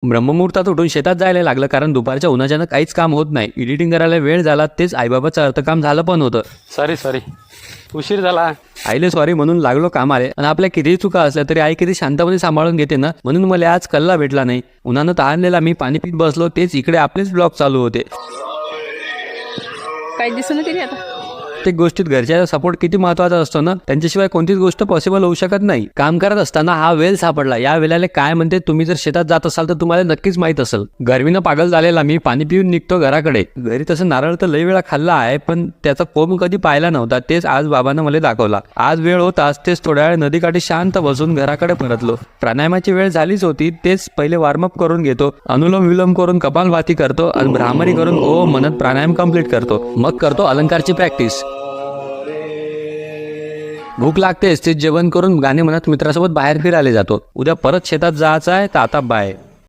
ब्रह्ममुहूर्तात उठून शेतात जायला लागलं, कारण दुपारच्या उन्हाच्यानं काहीच काम होत नाही. एडिटिंग करायला वेळ झाला, तेच आईबाबाचं अर्थकाम झालं पण होतं. सॉरी उशीर झाला. आईले सॉरी म्हणून लागलो कामाले. आणि आपल्या कितीही चुका असल्या तरी आई किती शांतपणे सांभाळून घेते ना, म्हणून मला आज कल्ला भेटला नाही. उन्हानं तहानलेला मी पाणी पीत बसलो, तेच इकडे आपलेच ब्लॉग चालू होते. काही दिसून तरी आता प्रत्येक गोष्टीत घरच्याचा सपोर्ट किती महत्त्वाचा असतो ना, त्यांच्याशिवाय कोणतीच गोष्ट पॉसिबल होऊ शकत नाही. काम करत असताना हा वेल सापडला. या वेलाला काय म्हणते तुम्ही जर शेतात जात असाल तर तुम्हाला नक्कीच माहित असेल. गरमीनं पागल झालेला मी पाणी पिऊन निघतो घराकडे. घरी तसं नारळ तर लई वेळा खाल्ला आहे, पण त्याचा कोंब कधी पाहिला नव्हता. तेच आज बाबांना मला दाखवला. आज वेळ होताच तेच थोड्या वेळ नदीकाठी शांत बसून घराकडे परतलो. प्राणायामाची वेळ झालीच होती. तेच पहिले वॉर्मअप करून घेतो, अनुलोम विलोम करून कपालभाती करतो आणि भ्रामरी करून ओ म्हणत प्राणायाम कंप्लीट करतो. मग करतो अलंकारची प्रॅक्टिस. भूक लागतेच, ते जेवण करून गाणे म्हणत मित्रासोबत बाहेर फिरायला जातो. उद्या परत शेतात जायचं आहे, तर आता बाय.